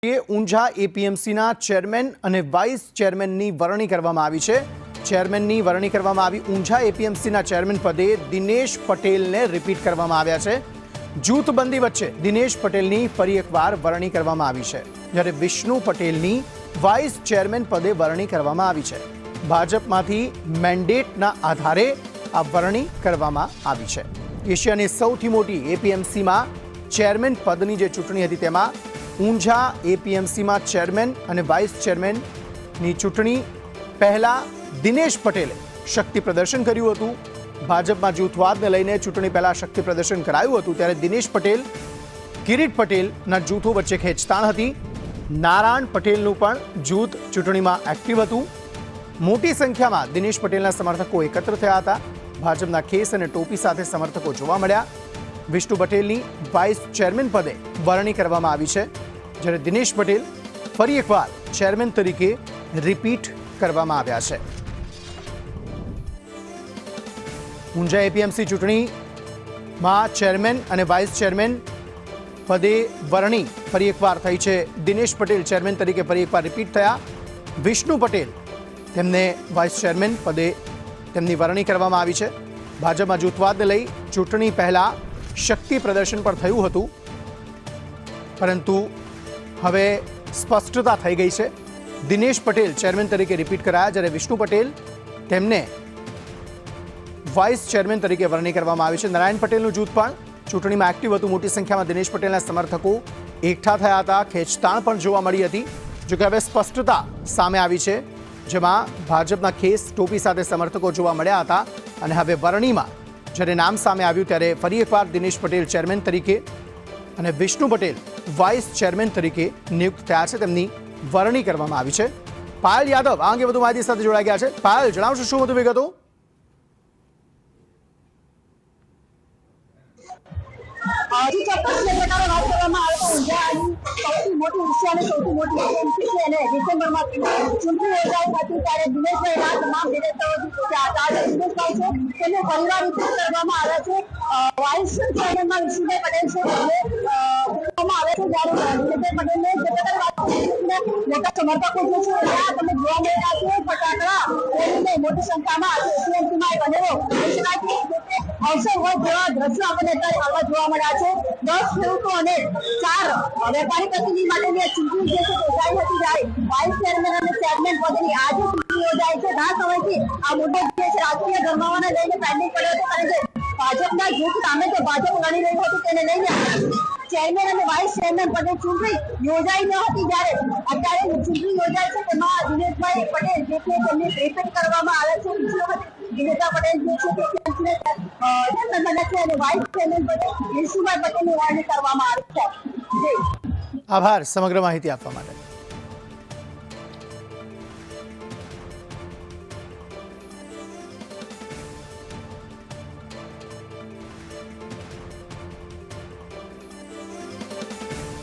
Unjha એપીએમસીના chairman અને vice ચેરમેનની વરણી કરવામાં આવી છે। ચેરમેનની વરણી કરવામાં આવી। ઊંઝા એપીએમસીના ચેરમેન પદે દિનેશ પટેલને રિપીટ કરવામાં આવ્યા છે। જૂથબંધી વચ્ચે દિનેશ પટેલની ફરી એકવાર વરણી કરવામાં આવી છે, જ્યારે વિષ્ણુ પટેલની વાઇસ ચેરમેન પદે વરણી કરવામાં આવી છે। ભાજપમાંથી મેન્ડેટના આધારે આ વરણી કરવામાં આવી છે। એશિયાની સૌથી મોટી એપીએમસીમાં ચેરમેન પદની જે ચૂંટણી હતી તેમાં ઊંઝા એપીએમસીમાં ચેરમેન અને વાઇસ ચેરમેનની ચૂંટણી પહેલા દિનેશ પટેલે શક્તિ પ્રદર્શન કર્યું હતું। ભાજપમાં જૂથવાદને લઈને ચૂંટણી પહેલા શક્તિ પ્રદર્શન કરાયું હતું, ત્યારે દિનેશ પટેલ કિરીટ પટેલના જૂથો વચ્ચે ખેંચતાણ હતી। નારાયણ પટેલનું પણ જૂથ ચૂંટણીમાં એક્ટિવ હતું। મોટી સંખ્યામાં દિનેશ પટેલના સમર્થકો એકત્ર થયા હતા। ભાજપના ખેસ અને ટોપી સાથે સમર્થકો જોવા મળ્યા। વિષ્ણુ પટેલની વાઇસ ચેરમેન પદે વરણી કરવામાં આવી છે, જ્યારે દિનેશ પટેલ ફરી એકવાર ચેરમેન તરીકે રિપીટ કરવામાં આવ્યા છે। ઊંઝા એપીએમસી ચૂંટણીમાં ચેરમેન અને વાઇસ ચેરમેન પદે વરણી ફરી એકવાર થઈ છે। દિનેશ પટેલ ચેરમેન તરીકે ફરી એકવાર રિપીટ થયા। વિષ્ણુ પટેલ તેમને વાઇસ ચેરમેન પદે તેમની વરણી કરવામાં આવી છે। ભાજપમાં જૂથવાદને લઈ ચૂંટણી પહેલા શક્તિ પ્રદર્શન પણ થયું હતું, પરંતુ હવે સ્પષ્ટતા થઈ ગઈ છે। દિનેશ પટેલ ચેરમેન તરીકે રિપીટ કરાયા, જ્યારે વિષ્ણુ પટેલ તેમને વાઇસ ચેરમેન તરીકે વરણી કરવામાં આવી છે। નારાયણ પટેલનું જૂથ પણ ચૂંટણીમાં એક્ટિવ હતું। મોટી સંખ્યામાં દિનેશ પટેલના સમર્થકો એકઠા થયા હતા। ખેંચતાણ પણ જોવા મળી હતી। જોકે હવે સ્પષ્ટતા સામે આવી છે, જેમાં ભાજપના ખેસ ટોપી સાથે સમર્થકો જોવા મળ્યા હતા, અને હવે વરણીમાં જ્યારે નામ સામે આવ્યું ત્યારે ફરી એકવાર દિનેશ પટેલ ચેરમેન તરીકે અને વિષ્ણુ પટેલ વાઇસ ચેરમેન તરીકે નિયુક્ત થયા છે। તેમની વરણી કરવામાં આવી છે। પાયલ યાદવ આ અંગે વધુ માહિતી સાથે જોડાઈ ગયા છે। પાયલ, જણાવશો શું વધુ વિગતો? સૌથી મોટી એશિયાની સૌથી મોટી એપીએમસી છે, અને ડિસેમ્બરમાં ચૂંટણી યોજાઈ હતી ત્યારે દિનેશભાઈના તમામ ડિરેક્ટરો પહોંચ્યા હતા। દિનેશભાઈ છે તેમને પરિવાર રિપોર્ટ કરવામાં આવ્યા છે। વાઇસ ચેરમેનમાં વિષ્ણુભાઈ પટેલ છે તેમને કરવામાં આવે છે, જ્યારે દિનેશભાઈ પટેલને મોટા સમર્થકો જે છે ત્યાં તમે જોવા મળી રહ્યા છો। ફટાકડા ફોડીને મોટી સંખ્યામાં આજે એપીએમસીમાં એક અનેરો અવસર હોય જેવા દ્રશ્યો આપણને અત્યારે હાલમાં જોવા મળ્યા છે। 10 ખેડૂતો અને 4 વેપારી પ્રતિનિધિ માટેની ચૂંટણી જે છે યોજાઈ હતી, જ્યારે વાઇસ ચેરમેન અને ચેરમેન પદની આજે ચૂંટણી યોજાઈ છે। ઘણા સમયથી આ મુદ્દો જે છે રાજકીય ગરમાવાને લઈને પેન્ડિંગ પડ્યો હતો, કારણ કે ભાજપના જૂથ સામે તો ભાજપ લડી રહ્યું હતું, તેને લઈને ચેરમેન અને વાઇસ ચેરમેન પદે ચૂંટણી યોજાઈ ન હતી। જ્યારે અત્યારે ચૂંટણી યોજાય છે તેમાં દિનેશભાઈ પટેલ જે છે તેમની રિપીટ કરવામાં આવે છે। દિનેશભાઈ પટેલ જે છે અને વાઇસ ચેરમેન પદે વિષ્ણુભાઈ પટેલની વરણી કરવામાં આવી છે। આભાર સમગ્ર માહિતી આપવા માટે।